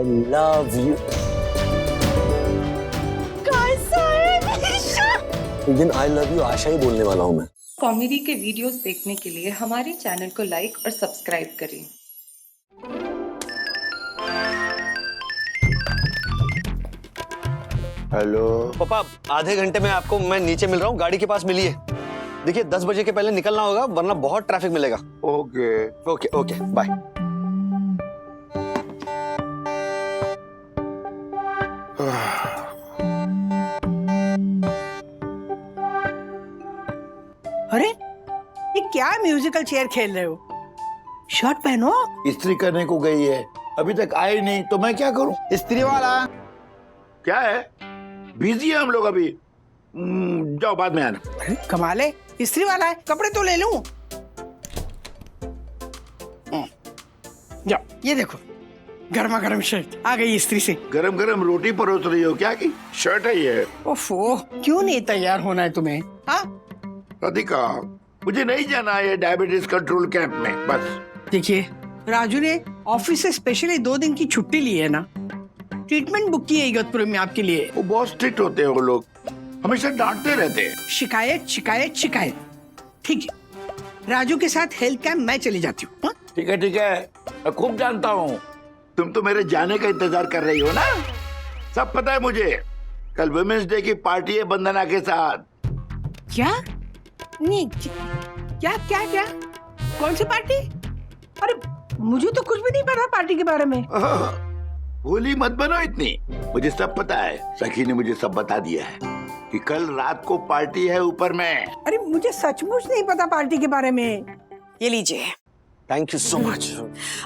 Love you. एक दिन I love you आशा ही बोलने वाला हूँ मैं। कॉमेडी के वीडियोस देखने के लिए हमारे चैनल को लाइक और सब्सक्राइब करें। हेलो पापा, आधे घंटे में आपको मैं नीचे मिल रहा हूँ, गाड़ी के पास मिलिए। देखिए 10 बजे के पहले निकलना होगा वरना बहुत ट्रैफिक मिलेगा। Okay okay okay bye. अरे ये क्या म्यूजिकल चेयर खेल रहे हो? शर्ट पहनो। इस्त्री करने को गई है, अभी तक आई नहीं तो मैं क्या करूं? इस्त्री वाला क्या है? बिजी है हम लोग अभी। जाओ बाद में आना। अरे कमाल है, इस्त्री वाला है, कपड़े तो ले लूं। जाओ ये देखो, गर्मा गर्म शर्ट आ गई इस्त्री से। गरम गरम रोटी परोस रही हो क्या की? शर्ट है ये। ओफो, क्यों नहीं तैयार होना है तुम्हें? हाँ राधिका, मुझे नहीं जाना है डायबिटीज कंट्रोल कैंप में बस। देखिए, राजू ने ऑफिस से स्पेशली 2 दिन की छुट्टी ली है ना, ट्रीटमेंट बुक की है इगतपुर में आपके लिए। वो बहुत स्ट्रिक्ट होते हैं वो लोग, हमेशा डांटते रहते हैं। शिकायत शिकायत शिकायत। ठीक है, राजू के साथ हेल्थ कैंप मैं चली जाती हूँ। ठीक है मैं खूब जानता हूँ, तुम तो मेरे जाने का इंतजार कर रही हो ना। सब पता है मुझे। कल वुमेन्स डे की पार्टी है वंदना के साथ। क्या? नहीं, क्या क्या क्या? कौन सी पार्टी? अरे मुझे तो कुछ भी नहीं पता पार्टी के बारे में। भोली मत बनो इतनी, मुझे सब पता है। सखी ने मुझे सब बता दिया है कि कल रात को पार्टी है ऊपर में। अरे मुझे सचमुच नहीं पता पार्टी के बारे में। ये लीजिए। Thank you so much.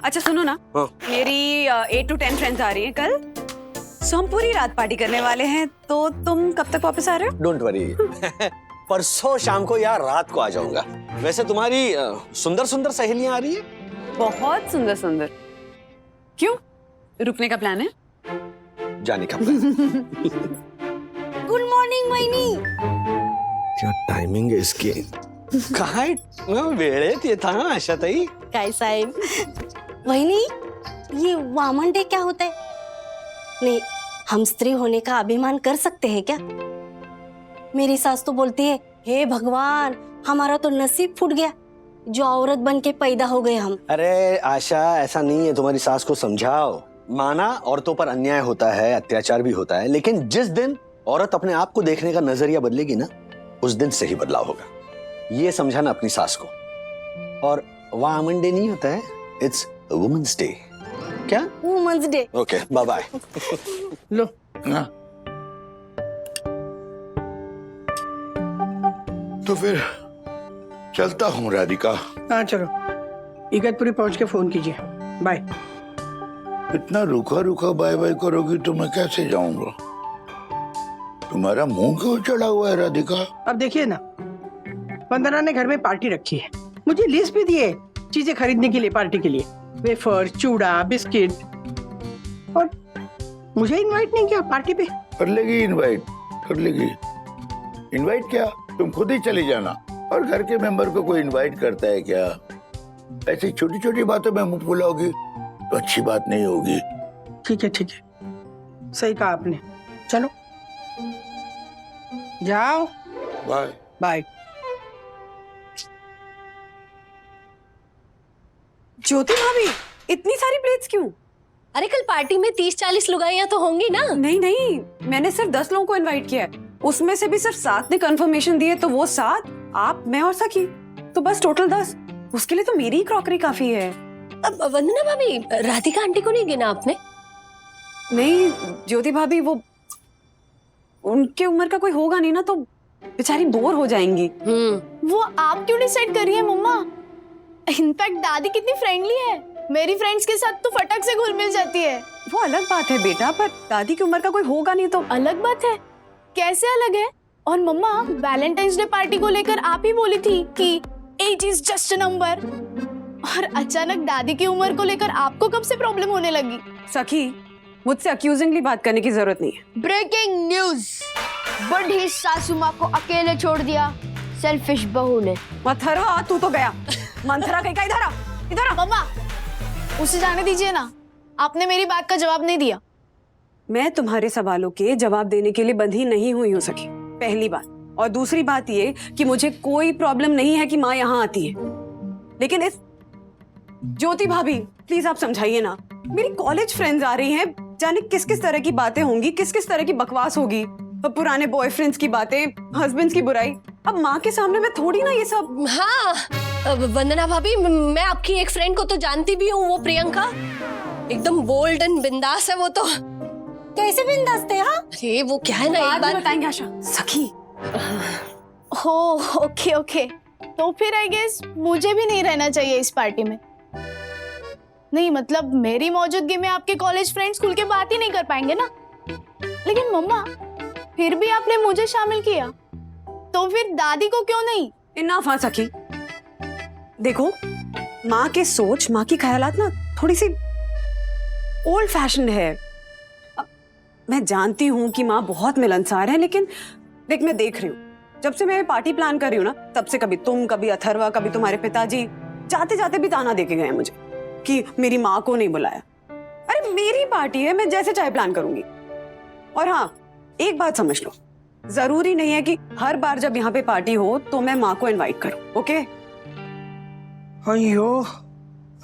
अच्छा सुनो ना, हाँ। मेरी 8 to 10 फ्रेंड्स आ रही हैं कल, सो हम पूरी रात पार्टी करने वाले हैं। तो तुम कब तक वापस आ रहे हो? डोंट वरी परसों शाम को या रात को आ जाऊंगा। वैसे तुम्हारी सुंदर सुंदर सहेलियां आ रही है। बहुत सुंदर सुंदर। क्यों, रुकने का प्लान है? जाने का प्लान। Good morning many. क्या टाइमिंग है इसकी? काय वेळेत येता ना आशाताई? काय साहेब, वहिनी ये वामन डे क्या होता है? नहीं, हम स्त्री होने का अभिमान कर सकते हैं क्या? मेरी सास तो बोलती है, हे भगवान हमारा तो नसीब फूट गया, जो औरत बन के पैदा हो गए हम। अरे आशा, ऐसा नहीं है, तुम्हारी सास को समझाओ। माना औरतों पर अन्याय होता है, अत्याचार भी होता है, लेकिन जिस दिन औरत अपने आप को देखने का नजरिया बदलेगी ना, उस दिन सही बदलाव होगा। ये समझाना अपनी सास को। और वामन डे नहीं होता है, इट्स वुमेन्स डे। क्या? Women's day. Okay bye bye. लो हाँ। तो फिर चलता हूँ राधिका। हाँ चलो, इगतपुरी पहुंच के फोन कीजिए। बाय। इतना रुका रुका बाय बाय करोगी तो मैं कैसे जाऊंगा? तुम्हारा मुंह क्यों चढ़ा हुआ है राधिका? अब देखिए ना, वंदना ने घर में पार्टी रखी है, मुझे लिस्ट भी दी है चीजें खरीदने के लिए पार्टी के लिए। वेफर, चूड़ा, बिस्किट, और मुझे इनवाइट नहीं किया पार्टी पे। कर लेगी इनवाइट, कर लेगी। इनवाइट क्या, तुम खुद ही चली जाना। और घर के मेंबर को कोई इनवाइट करता है क्या? ऐसी छोटी छोटी बातों में मुंह फुलाओगी तो अच्छी बात नहीं होगी। ठीक है ठीक है, सही कहा आपने। चलो जाओ। Bye bye. ज्योति भाभी, इतनी सारी प्लेट्स क्यों? अरे कल पार्टी में 30-40 लुगाइयां तो होंगी ना। नहीं नहीं, मैंने सिर्फ 10 लोगों को इनवाइट किया है, उसमें से भी सिर्फ 7 ने कंफर्मेशन दी है, तो वो 7, आप, मैं और सखी, तो बस टोटल 10। उसके लिए तो मेरी ही क्रॉकरी काफी है। अब वंदना भाभी, राधिका आंटी को नहीं गिना आपने? नहीं ज्योति भाभी, वो उनके उम्र का कोई होगा नहीं ना, तो बेचारी बोर हो जाएंगी। वो आप क्यों डिसाइड कर रही है मम्मा? इनफैक्ट दादी कितनी फ्रेंडली है, मेरी फ्रेंड्स के साथ तो फटक से घुल मिल जाती है। वो अलग बात है बेटा, पर दादी की उम्र का कोई होगा नहीं तो। अलग बात है? कैसे अलग है? और मम्मा, वैलेंटाइंस डे पार्टी को लेकर आप ही बोली थी कि age is just a number, और अचानक दादी की उम्र को लेकर आपको कब से प्रॉब्लम होने लगी? सखी, मुझसे अक्यूजिंगली बात करने की जरूरत नहीं है। ब्रेकिंग न्यूज, बड़ी सासू माँ को अकेले छोड़ दिया सेल्फिश बहू ने। मंथरा, तू तो गया। मंथरा कहीं का, इधर आ, इधर आ। मम्मा, उसे जाने दीजिए ना, आपने मेरी बात का जवाब नहीं दिया। मैं तुम्हारे सवालों के जवाब देने के लिए बंधी नहीं हुई हो सकी, पहली बात। और दूसरी बात ये कि मुझे कोई प्रॉब्लम नहीं है कि माँ यहाँ आती है, लेकिन इस ज्योति भाभी प्लीज आप समझाइए ना। मेरी कॉलेज फ्रेंड्स आ रही हैं, जाने किस किस तरह की बातें होंगी, किस किस तरह की बकवास होगी, पुराने बॉयफ्रेंड्स की बातें, हस्बैंड्स की बुराई। अब माँ के सामने मैं थोड़ी ना ये सब। हाँ वंदना भाभी, मैं आपकी एक फ्रेंड को तो जानती भी हूँ, वो प्रियंका। एकदम बोल्ड एंड बिंदास है वो तो। कैसे बिंदास थे? हाँ अरे वो क्या है ना, एक बार बताएंगे आशा। सखी हो ओके ओके, तो फिर आई गेस मुझे भी नहीं रहना चाहिए इस पार्टी में। नहीं मतलब मेरी मौजूदगी में आपके कॉलेज फ्रेंड्स खुल के बात ही नहीं कर पाएंगे ना। लेकिन मम्मा फिर भी आपने मुझे शामिल किया, तो फिर दादी को क्यों नहीं? इनाफ हाँ सखी। देखो माँ के सोच, माँ की ख्यालात ना थोड़ी सी ओल्ड फैशन है। अब मैं जानती हूँ कि माँ बहुत मिलनसार है, लेकिन देख मैं देख रही हूँ जब से मैं पार्टी प्लान कर रही हूँ ना, तब से कभी तुम, कभी अथर्वा, कभी तुम्हारे पिताजी जाते जाते भी ताना देके गए मुझे कि मेरी माँ को नहीं बुलाया। अरे मेरी पार्टी है, मैं जैसे चाहे प्लान करूंगी। और हाँ एक बात समझ लो, जरूरी नहीं है कि हर बार जब यहाँ पे पार्टी हो तो मैं माँ को इनवाइट करूं, ओके? अयो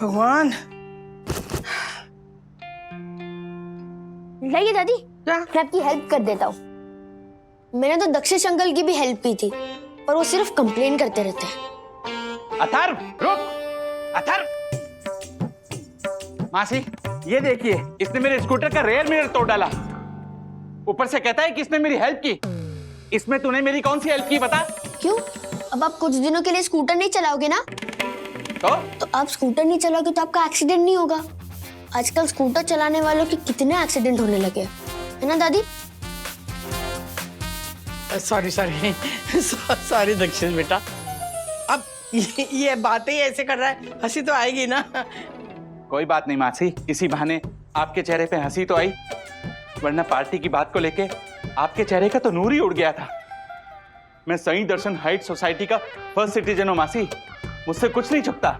भगवान। लाइए दादी, क्या? मैं आपकी हेल्प कर देता हूँ। मैंने तो दक्षिश अंकल की भी हेल्प की थी, पर वो सिर्फ कंप्लेन करते रहते हैं। अथर्व रुक, अथर्व। मासी ये देखिए, इसने मेरे स्कूटर का रेयर मिरर तोड़ डाला। ऊपर से कहता है कि इसने मेरी हेल्प की। इसमें तूने मेरी कौन सी हेल्प की बता? क्यों? अब आप कुछ दिनों के लिए स्कूटर नहीं चलाओगे ना? तो आप स्कूटर नहीं चलाओगे तो आपका एक्सीडेंट नहीं होगा। आजकल स्कूटर चलाने वालों के कितने एक्सीडेंट होने लगे हैं, है ना दादी? सॉरी सॉरी सॉरी दक्षिण बेटा। अब ये बातें ही ऐसे कर रहा है, हंसी तो आएगी ना। कोई बात नहीं मासी, इसी बहाने आपके चेहरे पे हंसी तो आई, वरना पार्टी की बात को लेके आपके चेहरे का तो नूर ही उड़ गया था। मैं सही दर्शन हाइट सोसाइटी का फर्स्ट सिटीजन हूँ मासी, मुझसे कुछ नहीं छुपता।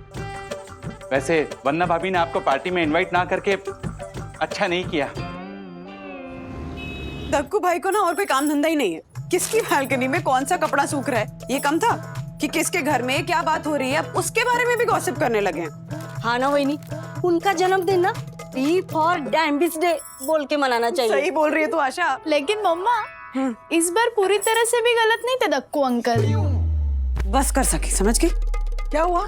वैसे वन्ना भाभी ने आपको पार्टी में इनवाइट ना करके अच्छा नहीं किया। दक्कू भाई को ना और कोई काम धंधा ही नहीं है। किसकी बालकनी में कौन सा कपड़ा सूख रहा है ये कम था कि किसके घर में क्या बात हो रही है, अब उसके बारे में भी गॉसिप करने लगे हैं। हाँ ना वही नहीं, उनका जन्मदिन ना पी फॉर डैम्बिस डे बोल के मनाना चाहिए। सही बोल रही है तू आशा। लेकिन मम्मा इस बार पूरी तरह से भी गलत नहीं थे दक्कू अंकल। बस कर सके, समझ गई? क्या हुआ?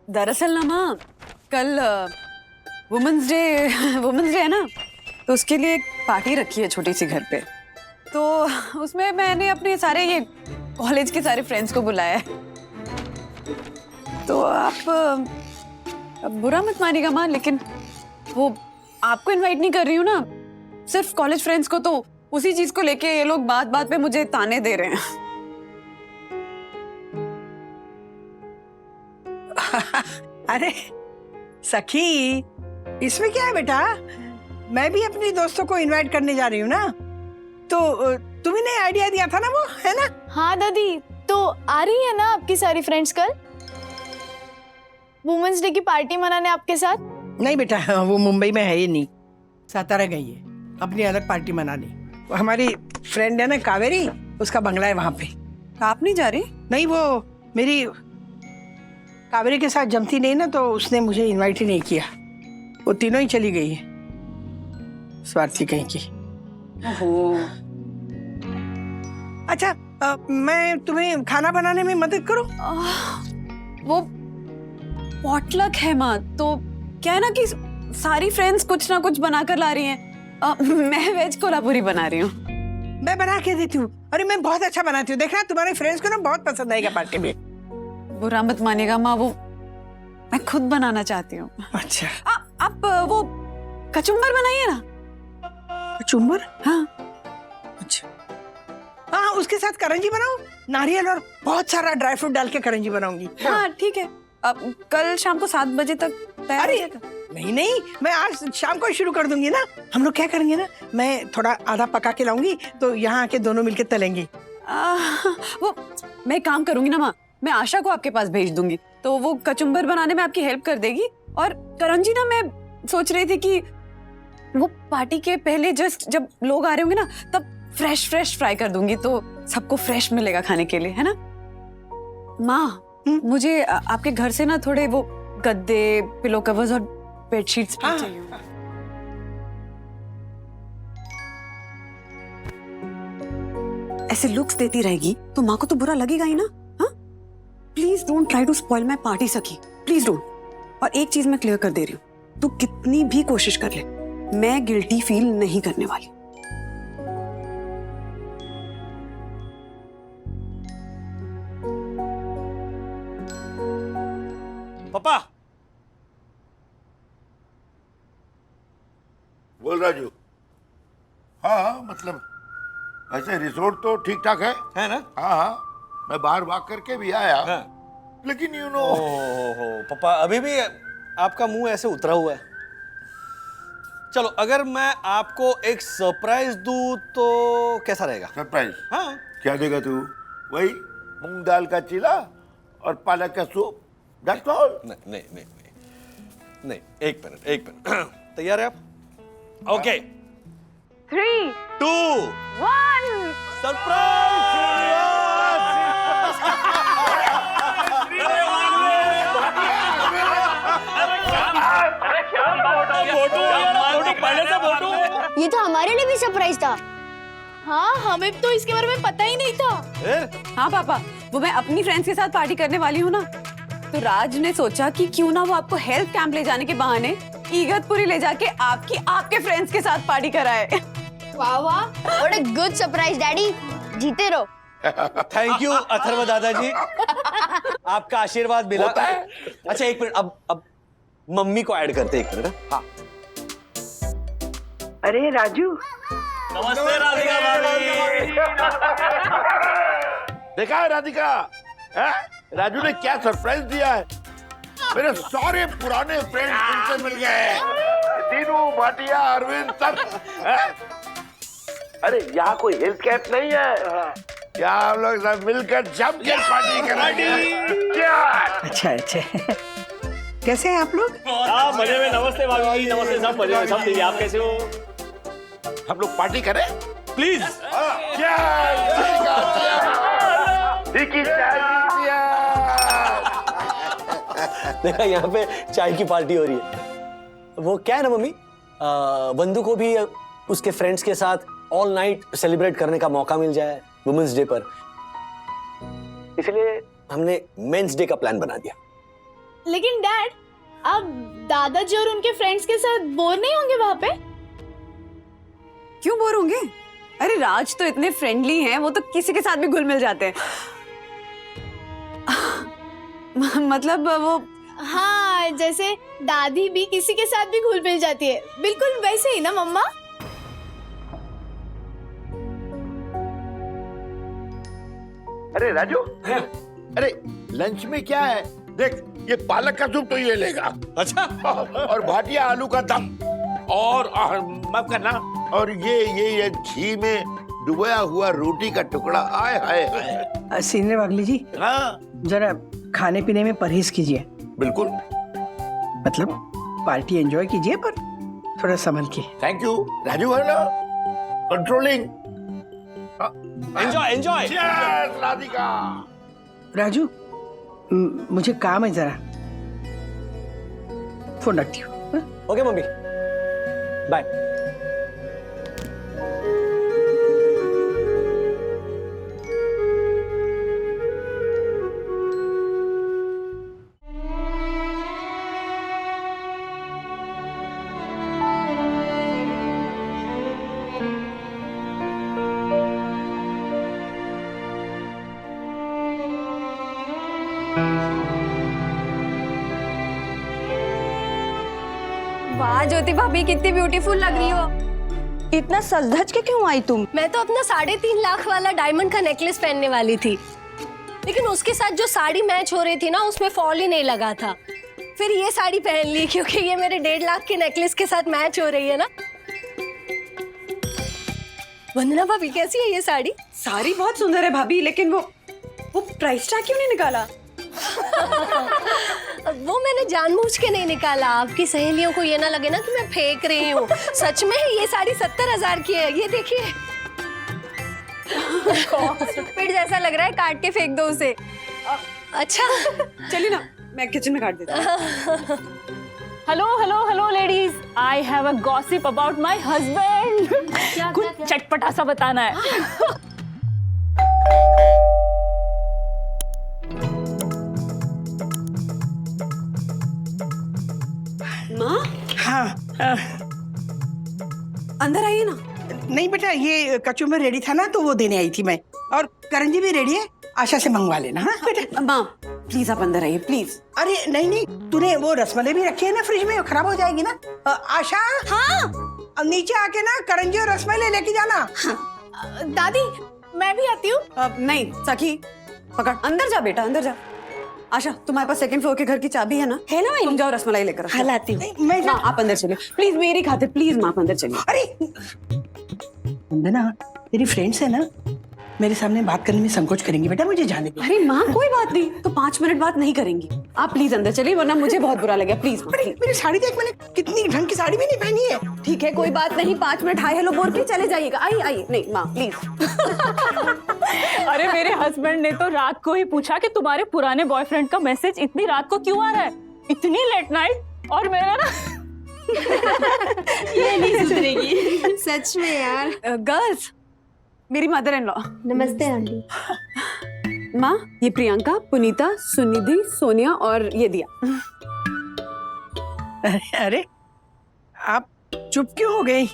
दरअसल ना माँ, कल वुमेन्स डे है ना, तो उसके लिए एक पार्टी रखी है छोटी सी घर पे। तो उसमें मैंने अपने सारे ये कॉलेज के सारे फ्रेंड्स को बुलाया है। तो आप बुरा मत मानिएगा माँ, लेकिन वो आपको इनवाइट नहीं कर रही हूँ ना, सिर्फ कॉलेज फ्रेंड्स को। तो उसी चीज को लेके ये लोग बात बात पे मुझे ताने दे रहे हैं। अरे सखी, इसमें क्या है बेटा, मैं भी अपनी दोस्तों को इनवाइट करने जा रही हूँ ना, तो तुम्ही ने आइडिया दिया था ना वो, है ना? हाँ दादी, तो आ रही है ना आपकी सारी फ्रेंड्स कल वुमेन्स डे की पार्टी मनाने आपके साथ? नहीं बेटा, वो मुंबई में है ही नहीं, सातारा गई है अपनी अलग पार्टी मनाने। वो हमारी फ्रेंड है ना कावेरी, उसका बंगला है वहां पे। आप नहीं जा रही? नहीं, वो मेरी कावेरी के साथ जमती नहीं ना, तो उसने मुझे इनवाइट ही नहीं किया। वो तीनों ही चली गई है, स्वार्थी कहीं की। अच्छा, मैं तुम्हें खाना बनाने में मदद करूं? वो पॉटलक है माँ, तो क्या है ना कि सारी फ्रेंड्स कुछ ना कुछ बनाकर ला रही हैं। मैं वेज कोल्हापुरी बना रही हूँ। मैं बना के देती हूँ। अरे मैं बहुत अच्छा बनाती हूँ, देखना तुम्हारे फ्रेंड्स को ना बहुत पसंद आएगा पार्टी में। बुरा मत मानेगा माँ, वो मैं खुद बनाना चाहती हूँ। अच्छा, आप वो कचुम्बर बनाइए ना। कचुम्बर? हाँ अच्छा, हाँ उसके साथ करंजी बनाओ, नारियल और बहुत सारा ड्राई फ्रूट डाल के करंजी बनाऊंगी। हाँ ठीक है, अब कल शाम को 7 बजे तक तैयार हो जाएगा। नहीं नहीं, मैं आज शाम को शुरू कर दूंगी ना। हम लोग क्या करेंगे ना, मैं थोड़ा आधा पका के लाऊंगी, तो यहाँ आके दोनों मिलके तलेंगे। वो मैं काम करूंगी ना माँ, मैं आशा को आपके पास भेज दूंगी, तो वो कचुम्बर बनाने में आपकी हेल्प कर देगी। और करण जी ना, मैं सोच रही थी कि वो पार्टी के पहले जस्ट जब लोग आ रहे होंगे ना, तब फ्रेश फ्रेश फ्राई कर दूंगी तो सबको फ्रेश मिलेगा खाने के लिए, है ना? माँ, मुझे आपके घर से ना थोड़े वो गद्दे, पिलो कवर्स और बेडशीट्स भी चाहिए। ऐसे लुक्स देती रहेगी तो माँ को तो बुरा लगेगा ही ना। हाँ, please don't try to spoil my party सखी, प्लीज डोंट। और एक चीज मैं क्लियर कर दे रही हूँ, तू कितनी भी कोशिश कर ले, मैं गिल्टी फील नहीं करने वाली। पापा, बोल राजू। हाँ मतलब ऐसे रिसोर्ट तो ठीक ठाक है ना? हाँ हाँ, मैं बाहर वॉक करके भी आया। हाँ। लेकिन यू नो, ओहो पापा, अभी भी आपका मुंह ऐसे उतरा हुआ है। चलो, अगर मैं आपको एक सरप्राइज दूं तो कैसा रहेगा? सरप्राइज? हाँ। क्या देगा तू? वही मूंग दाल का चीला और पालक का सूप, दैट्स ऑल। नहीं नहीं नहीं नहीं नहीं, एक मिनट तैयार है आप? ओके, 3, 2, 1 ये तो हमारे लिए भी सरप्राइज था। हाँ, हमें तो इसके बारे में पता ही नहीं था। हाँ पापा, वो मैं अपनी फ्रेंड्स के साथ पार्टी करने वाली हूँ ना, तो राज ने सोचा कि क्यों ना वो आपको हेल्थ कैंप ले जाने के बहाने इगतपुरी ले जाके आपके फ्रेंड्स के साथ पार्टी कराए। वाह वाह, what a good surprise daddy, जीते रहो। थैंक यू अथर्व दादाजी, आपका आशीर्वाद मिला। अच्छा एक मिनट, अब मम्मी को ऐड करते, एक मिनट। हाँ, अरे राजू, नमस्ते राधिका भाभी। देखा है राधिका, है? राजू ने क्या सरप्राइज दिया है। मेरे सारे पुराने फ्रेंड फिर से मिल गए, दीनू, भाटिया, अरविंद, सब है? अरे यहाँ कोई हेल्थ कैंप नहीं है, यहाँ हम लोग सब मिलकर जम के पार्टी करेंगे। अच्छा कैसे हैं आप लोग? मजे में। नमस्ते भाभी, नमस्ते, सब मजे में, सब ठीक है। आप कैसे हो? हम लोग पार्टी करें प्लीज। देखा, यहाँ पे चाय की पार्टी हो रही है। वो क्या है ना मम्मी, बंधु को भी उसके फ्रेंड्स के साथ ऑल नाइट सेलिब्रेट करने का मौका मिल जाए वुमेन्स डे पर, इसलिए हमने मेंस डे का प्लान बना दिया। लेकिन डैड, आप दादाजी और उनके फ्रेंड्स के साथ बोर नहीं होंगे वहाँ पे? क्यों बोर होंगे? अरे राज तो इतने फ्रेंडली हैं, वो तो किसी के साथ भी घुल मिल जाते हैं। मतलब वो, हाँ, जैसे दादी भी किसी के साथ भी घुल मिल जाती है, बिल्कुल वैसे ही ना मम्मा? अरे राजू, अरे लंच में क्या है? देख, ये पालक का सूप तो ये लेगा। अच्छा। और भाटिया आलू का दम, और माफ करना, और ये घी में डुबोया हुआ रोटी का टुकड़ा। आय हाय हाय। सीनियर वागली जी, हाँ जरा खाने पीने में परहेज कीजिए। बिल्कुल, मतलब पार्टी एंजॉय कीजिए, पर थोड़ा संभल के। थैंक यू राजू, है ना कंट्रोलिंग। एंजॉय। राधिका। राजू, मुझे काम है, जरा फोन रखती हूँ। Okay mummy, bye. वाह ज्योति भाभी, कितनी ब्यूटीफुल लग रही हो। इतना सज धज के क्यों आई तुम? मैं तो अपना 3.5 लाख वाला डायमंड का नेकलेस पहनने वाली थी, लेकिन उसके साथ जो साड़ी मैच हो रही थी ना, उसमें फॉल ही नहीं लगा था। फिर ये साड़ी पहन ली क्योंकि ये मेरे 1.5 लाख के नेकलेस के साथ मैच हो रही है ना। वंदना भाभी, कैसी है ये साड़ी? साड़ी बहुत सुंदर है भाभी, लेकिन वो प्राइस टैग क्यों नहीं निकाला? वो मैंने जानबूझ के नहीं निकाला, आपकी सहेलियों को ये ना लगे ना कि मैं फेंक रही हूँ। सच में ये साड़ी 70,000 की है, ये देखिए। पेड़ जैसा लग रहा है, काट के फेंक दो उसे। अच्छा चलिए ना, मैं किचन में काट देती हूँ। Hello hello hello ladies, I have a gossip about my husband. कुछ चटपटा सा बताना है। माँ, हाँ अंदर आइए ना। नहीं बेटा, ये कचुम्बर रेडी था ना तो वो देने आई थी मैं, और करंजी भी रेडी है, आशा से मंगवा लेना। हाँ बेटा। माँ प्लीज आप अंदर आइए प्लीज। अरे नहीं नहीं, तूने वो रसमलाई भी रखी है ना फ्रिज में, खराब हो जाएगी ना। आशा, हाँ अब नीचे आके ना करंजी और रसमलाई लेके जाना। दादी मैं भी आती हूँ। नहीं सखी, पकड़, अंदर जा बेटा, अंदर जा। आशा, तुम्हारे पास सेकंड फ्लोर के घर की चाबी है ना? है ना? तुम जाओ रसमलाई लेकर। हाँ लाती हूँ। मैं माँ आप अंदर चलिए प्लीज, मेरी खातिर प्लीज माँ आप अंदर चलिए। अरे वंदना, तेरी फ्रेंड्स है ना, मेरे सामने बात करने में संकोच करेंगी बेटा, मुझे जाने दे। अरे माँ कोई बात नहीं, तो 5 मिनट बात नहीं करेंगी। आप प्लीज अंदर चलिए, वरना मुझे बहुत बुरा लगेगा। प्लीज अरे मेरी साड़ी देख, मैंने कितनी ढंग की साड़ी भी नहीं पहनी है। ठीक है कोई बात नहीं, 5 मिनट हाय हेलो बोल के चले जाइएगा। आइए आइए। नहीं माँ प्लीज। अरे मेरे हस्बैंड ने तो रात को ही पूछा कि तुम्हारे पुराने बॉयफ्रेंड का मैसेज इतनी रात को क्यों आ रहा है, इतनी लेट नाइट। और मेरा ना ये नहीं सुधरेगी। सच में यार। गर्ल्स, मेरी मदर इन लॉ। नमस्ते आंटी। माँ ये प्रियंका, पुनीता, सुनिधि, सोनिया और ये दिया। अरे आप चुप क्यों हो गई?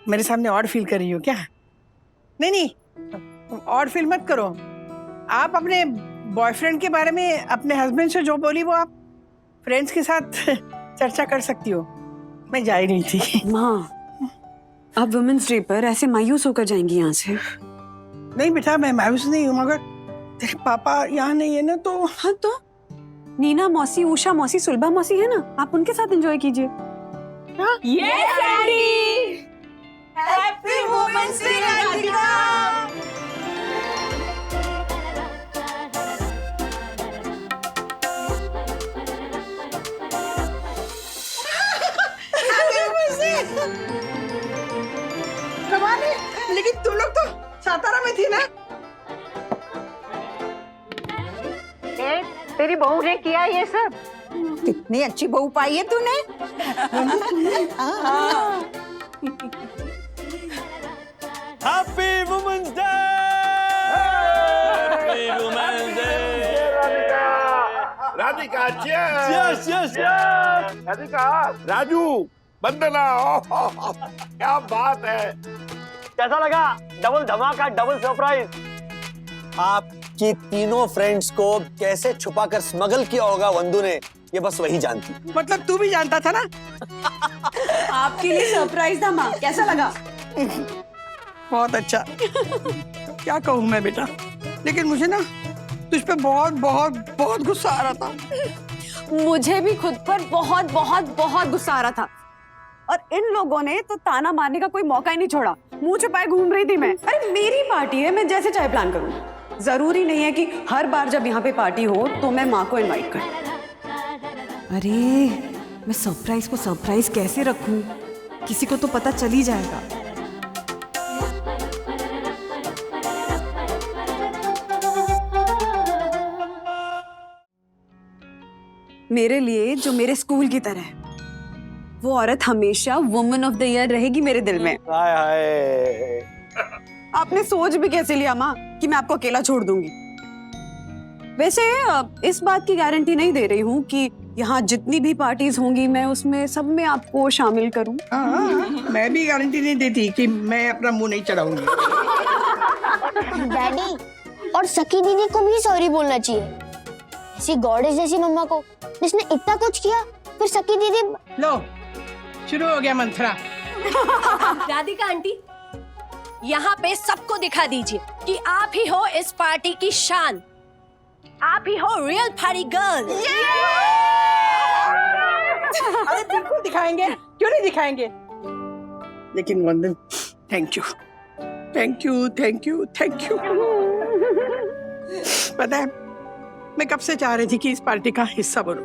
मेरे सामने ऑड फील कर रही हो क्या? नहीं नहीं, ऑड फील मत करो। आप अपने बॉयफ्रेंड के बारे में अपने हस्बैंड से जो बोली वो आप फ्रेंड्स के साथ चर्चा कर सकती हो। मैं जा ही रही थी। माँ आप वुमेन्स डे पर ऐसे मायूस होकर जाएंगी यहाँ से? नहीं बेटा, मैं मायूस नहीं हूँ, मगर तेरे पापा यहाँ नहीं है ना तो। हाँ तो नीना मौसी, उषा मौसी, सुलभा मौसी है ना, आप उनके साथ एंजॉय कीजिए। Yes daddy. Happy women's day Radhika. कमाल है, लेकिन तुम लोग तो सातारा में थी ना? तेरी बहू ने किया ये सब? कितनी अच्छी बहू पाई है तूने। Happy women's day. Happy women's day. Radhika, yes yes Radhika, Raju, Vandana, क्या बात है। कैसा लगा? डबल धमाका, डबल सरप्राइज। आपकी तीनों फ्रेंड्स को कैसे छुपाकर स्मगल किया होगा वंदू ने, ये बस वही जानती। मतलब तू भी जानता था ना? आपके लिए सरप्राइज था माँ, कैसा लगा? बहुत अच्छा। क्या कहूँ मैं बेटा, लेकिन मुझे ना तुझ पे बहुत बहुत बहुत गुस्सा आ रहा था। मुझे भी खुद पर बहुत बहुत बहुत गुस्सा आ रहा था, और इन लोगों ने तो ताना मारने का कोई मौका ही नहीं छोड़ा। मुंह छुपाए घूम रही थी मैं। अरे मेरी पार्टी है, मैं जैसे चाहे प्लान करूँ। जरूरी नहीं है कि हर बार जब यहाँ पे पार्टी हो तो मैं माँ को इनवाइट करूँ। अरे मैं सरप्राइज को सरप्राइज कैसे रखूं? किसी को तो पता चल ही जाएगा। मेरे लिए जो मेरे स्कूल की तरह है, वो औरत हमेशा वुमन ऑफ द ईयर रहेगी मेरे दिल में। हाय हाय। आपने सोच भी कैसे लिया माँ कि मैं आपको अकेला छोड़ दूंगी? वैसे इस बात की गारंटी नहीं दे रही हूँ कि यहाँ जितनी भी पार्टीज होंगी मैं उसमें सब में आपको शामिल करूँ। मैं भी गारंटी नहीं देती कि मैं अपना मुंह नहीं चढ़ाऊंगी। डैडी और सखी दीदी को भी सॉरी बोलना चाहिए। ऐसी गॉडेस जैसी मम्मा को जिसने इतना कुछ किया, फिर सखी दीदी। लो शुरू हो गया मंथरा। राधिका आंटी, यहाँ पे सबको दिखा दीजिए कि आप ही हो इस पार्टी की शान, आप ही हो रियल पार्टी गर्ल। अरे बिल्कुल दिखाएंगे, क्यों नहीं दिखाएंगे। लेकिन वंदन, thank you thank you thank you thank you. पता है मैं कब से चाह रही थी कि इस पार्टी का हिस्सा बनूं,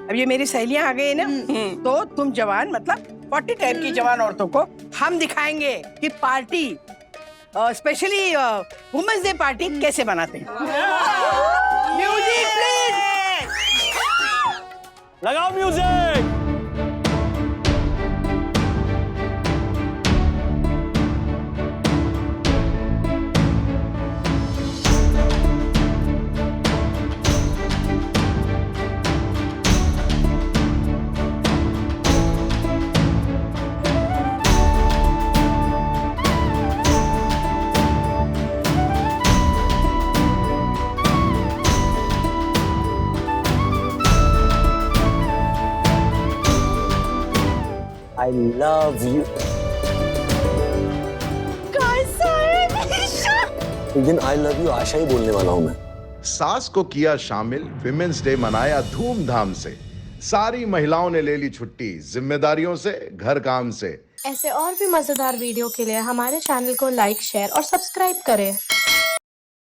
अब ये मेरी सहेलियां आ गई ना, तो तुम जवान मतलब 40 टाइप की जवान औरतों को हम दिखाएंगे कि party specially women's day party कैसे बनाते हैं। म्यूजिक प्लीज, लगाओ म्यूजिक। I love you. एक दिन I love you आशा ही बोलने वाला हूँ मैं। सास को किया शामिल, विमेंस डे मनाया धूमधाम से। सारी महिलाओं ने ले ली छुट्टी जिम्मेदारियों से, घर काम से। ऐसे और भी मजेदार वीडियो के लिए हमारे चैनल को लाइक, शेयर और सब्सक्राइब करें।